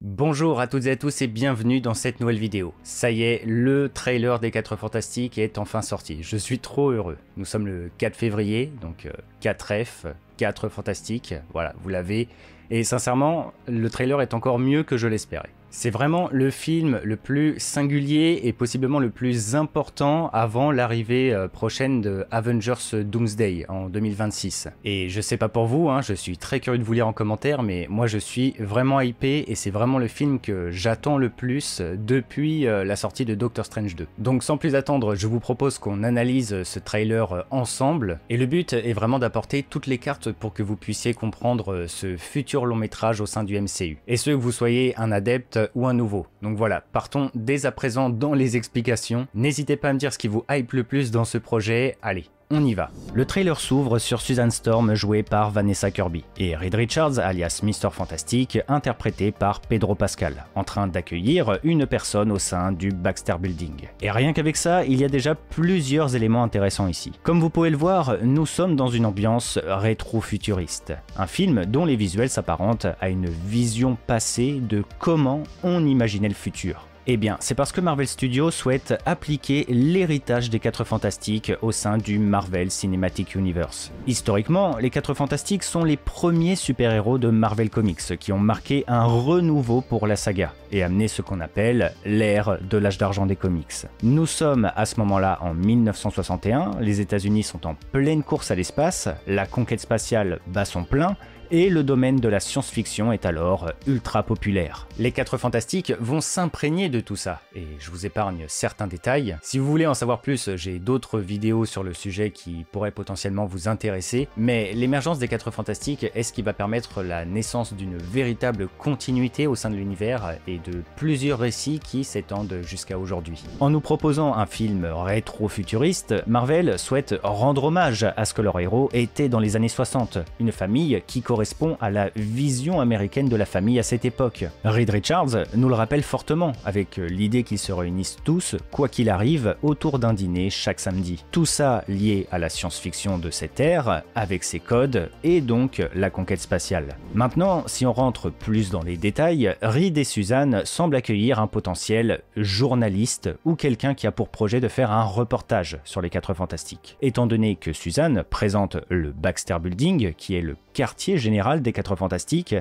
Bonjour à toutes et à tous et bienvenue dans cette nouvelle vidéo. Ça y est, le trailer des 4 Fantastiques est enfin sorti. Je suis trop heureux. Nous sommes le 4 février, donc 4F, 4 Fantastiques, voilà, vous l'avez. Et sincèrement, le trailer est encore mieux que je l'espérais. C'est vraiment le film le plus singulier et possiblement le plus important avant l'arrivée prochaine de Avengers Doomsday en 2026. Et je sais pas pour vous, hein, je suis très curieux de vous lire en commentaire, mais moi je suis vraiment hypé et c'est vraiment le film que j'attends le plus depuis la sortie de Doctor Strange 2. Donc sans plus attendre, je vous propose qu'on analyse ce trailer ensemble. Et le but est vraiment d'apporter toutes les cartes pour que vous puissiez comprendre ce futur long métrage au sein du MCU. Et ce que vous soyez un adepte ou un nouveau. Donc voilà, partons dès à présent dans les explications. N'hésitez pas à me dire ce qui vous hype le plus dans ce projet. Allez, on y va. Le trailer s'ouvre sur Susan Storm jouée par Vanessa Kirby et Reed Richards alias Mr. Fantastic interprété par Pedro Pascal, en train d'accueillir une personne au sein du Baxter Building. Et rien qu'avec ça, il y a déjà plusieurs éléments intéressants ici. Comme vous pouvez le voir, nous sommes dans une ambiance rétro-futuriste. Un film dont les visuels s'apparentent à une vision passée de comment on imaginait le futur. Eh bien, c'est parce que Marvel Studios souhaite appliquer l'héritage des 4 Fantastiques au sein du Marvel Cinematic Universe. Historiquement, les 4 Fantastiques sont les premiers super-héros de Marvel Comics qui ont marqué un renouveau pour la saga et amené ce qu'on appelle l'ère de l'âge d'argent des comics. Nous sommes à ce moment-là en 1961, les États-Unis sont en pleine course à l'espace, la conquête spatiale bat son plein, et le domaine de la science-fiction est alors ultra populaire. Les 4 Fantastiques vont s'imprégner de tout ça, et je vous épargne certains détails. Si vous voulez en savoir plus, j'ai d'autres vidéos sur le sujet qui pourraient potentiellement vous intéresser, mais l'émergence des 4 Fantastiques est ce qui va permettre la naissance d'une véritable continuité au sein de l'univers et de plusieurs récits qui s'étendent jusqu'à aujourd'hui. En nous proposant un film rétro-futuriste, Marvel souhaite rendre hommage à ce que leur héros était dans les années 60, une famille qui correspond à la vision américaine de la famille à cette époque. Reed Richards nous le rappelle fortement, avec l'idée qu'ils se réunissent tous, quoi qu'il arrive, autour d'un dîner chaque samedi. Tout ça lié à la science-fiction de cette ère, avec ses codes, et donc la conquête spatiale. Maintenant, si on rentre plus dans les détails, Reed et Susan semblent accueillir un potentiel journaliste ou quelqu'un qui a pour projet de faire un reportage sur les 4 Fantastiques. Étant donné que Susan présente le Baxter Building, qui est le quartier général des 4 Fantastiques,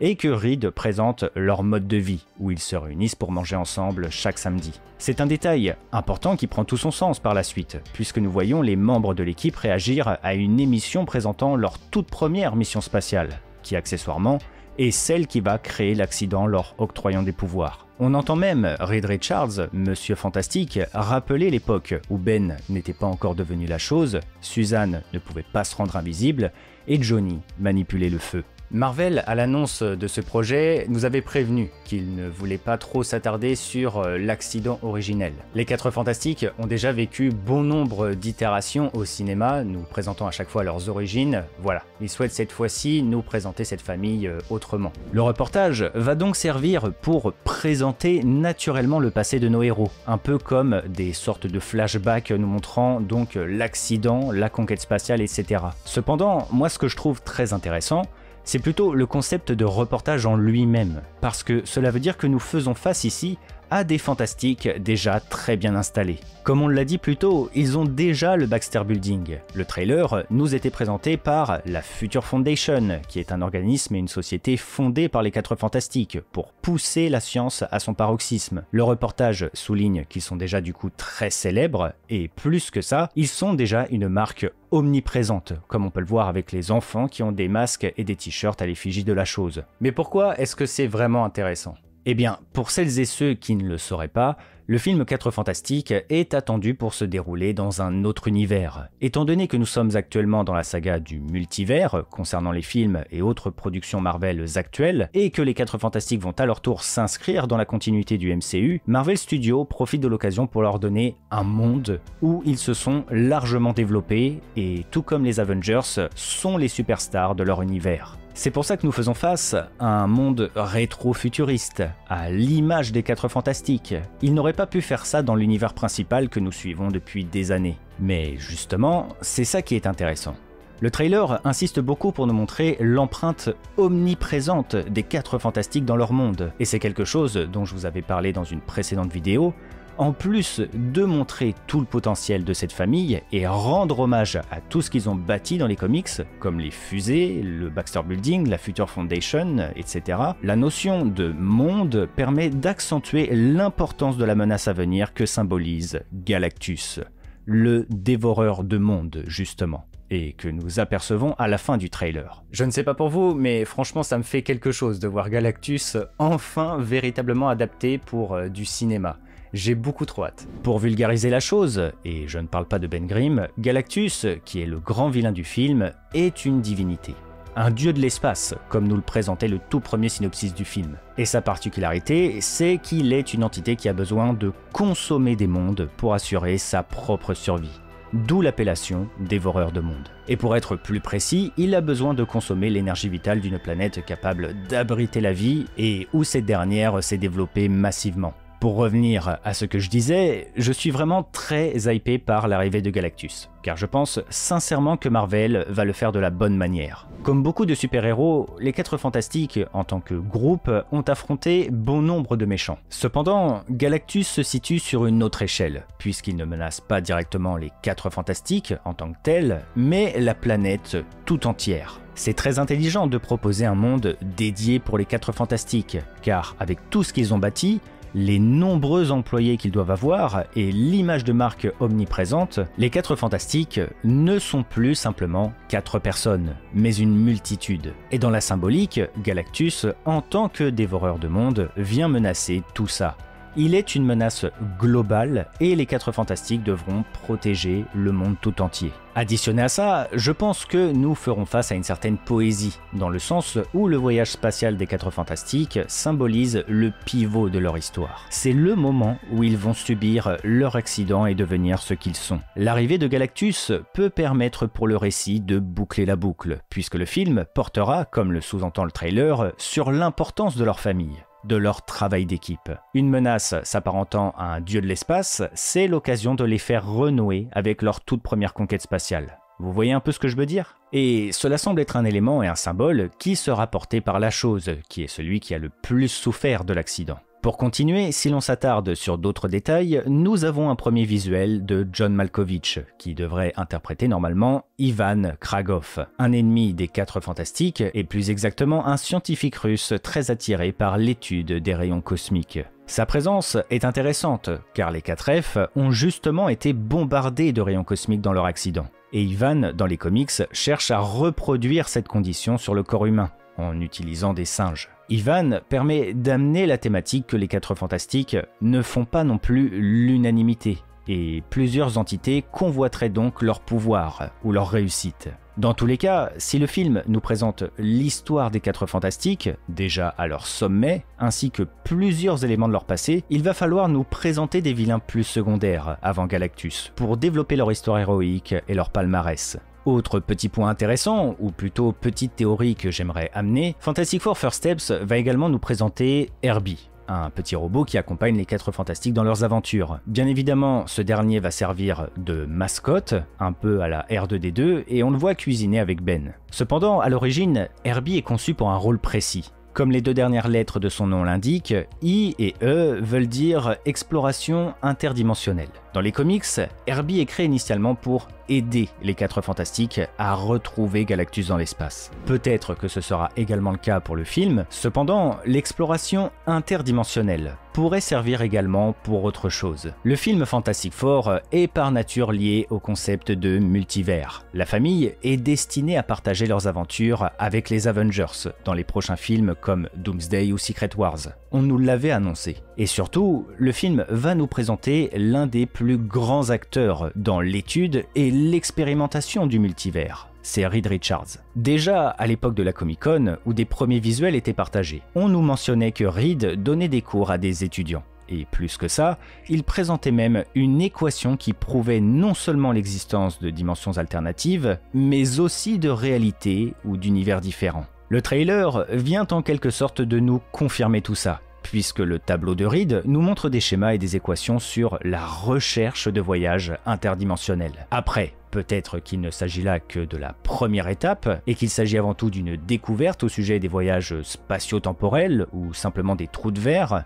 et que Reed présente leur mode de vie, où ils se réunissent pour manger ensemble chaque samedi. C'est un détail important qui prend tout son sens par la suite, puisque nous voyons les membres de l'équipe réagir à une émission présentant leur toute première mission spatiale, qui accessoirement est celle qui va créer l'accident leur octroyant des pouvoirs. On entend même Reed Richards, Monsieur Fantastique, rappeler l'époque où Ben n'était pas encore devenu la chose, Susan ne pouvait pas se rendre invisible, et Johnny manipulait le feu. Marvel, à l'annonce de ce projet, nous avait prévenu qu'il ne voulait pas trop s'attarder sur l'accident originel. Les 4 Fantastiques ont déjà vécu bon nombre d'itérations au cinéma, nous présentant à chaque fois leurs origines. Voilà, ils souhaitent cette fois-ci nous présenter cette famille autrement. Le reportage va donc servir pour présenter naturellement le passé de nos héros, un peu comme des sortes de flashbacks nous montrant donc l'accident, la conquête spatiale, etc. Cependant, moi ce que je trouve très intéressant, c'est plutôt le concept de reportage en lui-même, parce que cela veut dire que nous faisons face ici à des fantastiques déjà très bien installés. Comme on l'a dit plus tôt, ils ont déjà le Baxter Building. Le trailer nous était présenté par la Future Foundation, qui est un organisme et une société fondée par les 4 Fantastiques pour pousser la science à son paroxysme. Le reportage souligne qu'ils sont déjà du coup très célèbres, et plus que ça, ils sont déjà une marque omniprésente, comme on peut le voir avec les enfants qui ont des masques et des t-shirts à l'effigie de la chose. Mais pourquoi est-ce que c'est vraiment intéressant ? Eh bien, pour celles et ceux qui ne le sauraient pas, le film 4 Fantastiques est attendu pour se dérouler dans un autre univers. Étant donné que nous sommes actuellement dans la saga du multivers, concernant les films et autres productions Marvel actuelles, et que les 4 Fantastiques vont à leur tour s'inscrire dans la continuité du MCU, Marvel Studios profite de l'occasion pour leur donner un monde où ils se sont largement développés, et tout comme les Avengers, sont les superstars de leur univers. C'est pour ça que nous faisons face à un monde rétro-futuriste, à l'image des 4 Fantastiques. Ils n'auraient pas pu faire ça dans l'univers principal que nous suivons depuis des années. Mais justement, c'est ça qui est intéressant. Le trailer insiste beaucoup pour nous montrer l'empreinte omniprésente des 4 Fantastiques dans leur monde, et c'est quelque chose dont je vous avais parlé dans une précédente vidéo. En plus de montrer tout le potentiel de cette famille et rendre hommage à tout ce qu'ils ont bâti dans les comics, comme les fusées, le Baxter Building, la Future Foundation, etc., la notion de monde permet d'accentuer l'importance de la menace à venir que symbolise Galactus, le dévoreur de mondes justement, et que nous apercevons à la fin du trailer. Je ne sais pas pour vous, mais franchement ça me fait quelque chose de voir Galactus enfin véritablement adapté pour du cinéma. J'ai beaucoup trop hâte. Pour vulgariser la chose, et je ne parle pas de Ben Grimm, Galactus, qui est le grand vilain du film, est une divinité. Un dieu de l'espace, comme nous le présentait le tout premier synopsis du film. Et sa particularité, c'est qu'il est une entité qui a besoin de consommer des mondes pour assurer sa propre survie. D'où l'appellation dévoreur de mondes. Et pour être plus précis, il a besoin de consommer l'énergie vitale d'une planète capable d'abriter la vie et où cette dernière s'est développée massivement. Pour revenir à ce que je disais, je suis vraiment très hypé par l'arrivée de Galactus, car je pense sincèrement que Marvel va le faire de la bonne manière. Comme beaucoup de super-héros, les 4 Fantastiques, en tant que groupe, ont affronté bon nombre de méchants. Cependant, Galactus se situe sur une autre échelle, puisqu'il ne menace pas directement les 4 Fantastiques en tant que tels, mais la planète tout entière. C'est très intelligent de proposer un monde dédié pour les 4 Fantastiques, car avec tout ce qu'ils ont bâti, les nombreux employés qu'ils doivent avoir et l'image de marque omniprésente, les 4 Fantastiques ne sont plus simplement 4 personnes, mais une multitude. Et dans la symbolique, Galactus, en tant que dévoreur de monde, vient menacer tout ça. Il est une menace globale et les 4 Fantastiques devront protéger le monde tout entier. Additionné à ça, je pense que nous ferons face à une certaine poésie, dans le sens où le voyage spatial des 4 Fantastiques symbolise le pivot de leur histoire. C'est le moment où ils vont subir leur accident et devenir ce qu'ils sont. L'arrivée de Galactus peut permettre pour le récit de boucler la boucle, puisque le film portera, comme le sous-entend le trailer, sur l'importance de leur famille, de leur travail d'équipe. Une menace s'apparentant à un dieu de l'espace, c'est l'occasion de les faire renouer avec leur toute première conquête spatiale. Vous voyez un peu ce que je veux dire? Et cela semble être un élément et un symbole qui sera porté par la chose, qui est celui qui a le plus souffert de l'accident. Pour continuer, si l'on s'attarde sur d'autres détails, nous avons un premier visuel de John Malkovich, qui devrait interpréter normalement Ivan Kragoff, un ennemi des 4 Fantastiques, et plus exactement un scientifique russe très attiré par l'étude des rayons cosmiques. Sa présence est intéressante, car les 4F ont justement été bombardés de rayons cosmiques dans leur accident. Et Ivan, dans les comics, cherche à reproduire cette condition sur le corps humain, en utilisant des singes. Ivan permet d'amener la thématique que les 4 Fantastiques ne font pas non plus l'unanimité, et plusieurs entités convoiteraient donc leur pouvoir ou leur réussite. Dans tous les cas, si le film nous présente l'histoire des 4 Fantastiques, déjà à leur sommet, ainsi que plusieurs éléments de leur passé, il va falloir nous présenter des vilains plus secondaires avant Galactus, pour développer leur histoire héroïque et leur palmarès. Autre petit point intéressant, ou plutôt petite théorie que j'aimerais amener, Fantastic Four First Steps va également nous présenter Herbie, un petit robot qui accompagne les 4 Fantastiques dans leurs aventures. Bien évidemment, ce dernier va servir de mascotte, un peu à la R2D2, et on le voit cuisiner avec Ben. Cependant, à l'origine, Herbie est conçu pour un rôle précis. Comme les 2 dernières lettres de son nom l'indiquent, I et E veulent dire exploration interdimensionnelle. Dans les comics, Herbie est créé initialement pour aider les 4 Fantastiques à retrouver Galactus dans l'espace. Peut-être que ce sera également le cas pour le film, cependant, l'exploration interdimensionnelle pourrait servir également pour autre chose. Le film Fantastic Four est par nature lié au concept de multivers. La famille est destinée à partager leurs aventures avec les Avengers dans les prochains films comme Doomsday ou Secret Wars. On nous l'avait annoncé. Et surtout, le film va nous présenter l'un des plus grands acteurs dans l'étude et l'expérimentation du multivers. C'est Reed Richards. Déjà à l'époque de la Comic-Con, où des premiers visuels étaient partagés, on nous mentionnait que Reed donnait des cours à des étudiants. Et plus que ça, il présentait même une équation qui prouvait non seulement l'existence de dimensions alternatives, mais aussi de réalités ou d'univers différents. Le trailer vient en quelque sorte de nous confirmer tout ça. puisque le tableau de Reed nous montre des schémas et des équations sur la recherche de voyages interdimensionnels. Après, peut-être qu'il ne s'agit là que de la première étape, et qu'il s'agit avant tout d'une découverte au sujet des voyages spatio-temporels, ou simplement des trous de verre,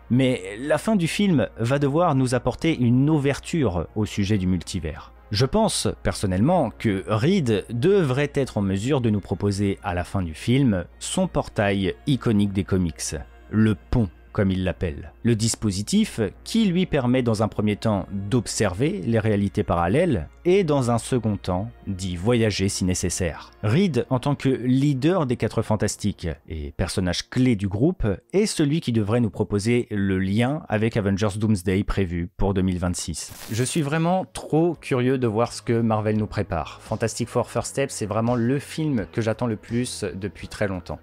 mais la fin du film va devoir nous apporter une ouverture au sujet du multivers. Je pense, personnellement, que Reed devrait être en mesure de nous proposer à la fin du film son portail iconique des comics, le pont comme il l'appelle. Le dispositif qui lui permet dans un premier temps d'observer les réalités parallèles et dans un second temps d'y voyager si nécessaire. Reed, en tant que leader des 4 Fantastiques et personnage clé du groupe, est celui qui devrait nous proposer le lien avec Avengers Doomsday prévu pour 2026. Je suis vraiment trop curieux de voir ce que Marvel nous prépare. Fantastic Four First Steps, c'est vraiment le film que j'attends le plus depuis très longtemps.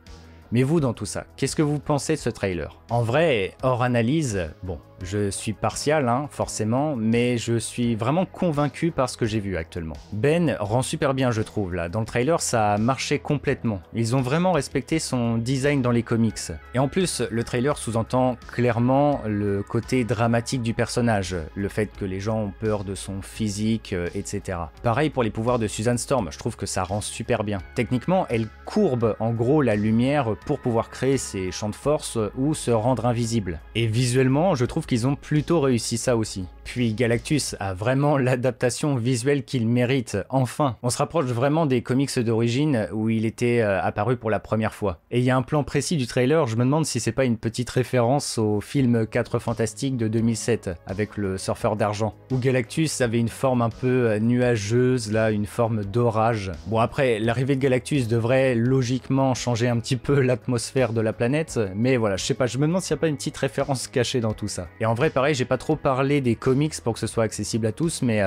Mais vous, dans tout ça, qu'est-ce que vous pensez de ce trailer? En vrai, hors analyse, bon, je suis partial, forcément, mais je suis vraiment convaincu par ce que j'ai vu actuellement. Ben rend super bien, je trouve, là. Dans le trailer, ça a marché complètement. Ils ont vraiment respecté son design dans les comics. Et en plus, le trailer sous-entend clairement le côté dramatique du personnage, le fait que les gens ont peur de son physique, etc. Pareil pour les pouvoirs de Susan Storm, je trouve que ça rend super bien. Techniquement, elle courbe en gros la lumière pour pouvoir créer ses champs de force ou se rendre invisible. Et visuellement, je trouve qu'ils ont plutôt réussi ça aussi. Puis Galactus a vraiment l'adaptation visuelle qu'il mérite, enfin. On se rapproche vraiment des comics d'origine où il était apparu pour la première fois. Et il y a un plan précis du trailer, je me demande si c'est pas une petite référence au film 4 Fantastiques de 2007 avec le surfeur d'argent, où Galactus avait une forme un peu nuageuse, là, une forme d'orage. Bon après, l'arrivée de Galactus devrait logiquement changer un petit peu l'atmosphère de la planète, mais voilà, je sais pas, je me demande s'il n'y a pas une petite référence cachée dans tout ça. Et en vrai, pareil, j'ai pas trop parlé des comics pour que ce soit accessible à tous, mais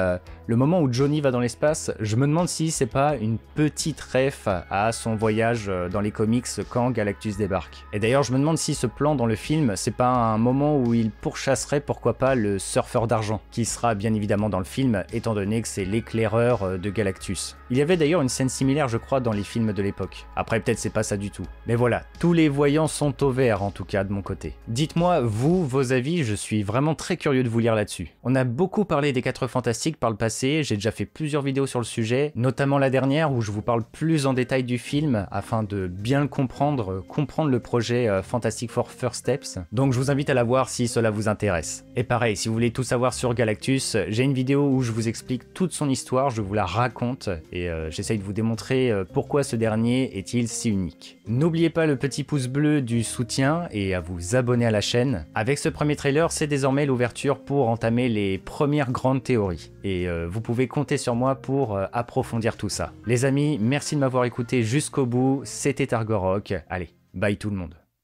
le moment où Johnny va dans l'espace, je me demande si c'est pas une petite ref à son voyage dans les comics quand Galactus débarque. Et d'ailleurs, je me demande si ce plan dans le film, c'est pas un moment où il pourchasserait pourquoi pas le surfeur d'argent, qui sera bien évidemment dans le film, étant donné que c'est l'éclaireur de Galactus. Il y avait d'ailleurs une scène similaire, je crois, dans les films de l'époque. Après, peut-être c'est pas ça du tout. Mais voilà, tous les voyants sont au vert, en tout cas, de mon côté. Dites-moi, vous, vos avis, je suis vraiment très curieux de vous lire là-dessus. On a beaucoup parlé des 4 Fantastiques par le passé, j'ai déjà fait plusieurs vidéos sur le sujet, notamment la dernière où je vous parle plus en détail du film, afin de bien le comprendre le projet Fantastic Four First Steps. Donc je vous invite à la voir si cela vous intéresse. Et pareil, si vous voulez tout savoir sur Galactus, j'ai une vidéo où je vous explique toute son histoire, je vous la raconte, et j'essaye de vous démontrer pourquoi ce dernier est-il si unique. N'oubliez pas le petit pouce bleu du soutien et à vous abonner à la chaîne. Avec ce premier trailer, c'est désormais l'ouverture pour entamer les premières grandes théories. Et vous pouvez compter sur moi pour approfondir tout ça. Les amis, merci de m'avoir écouté jusqu'au bout, c'était Argorok. Allez, bye tout le monde.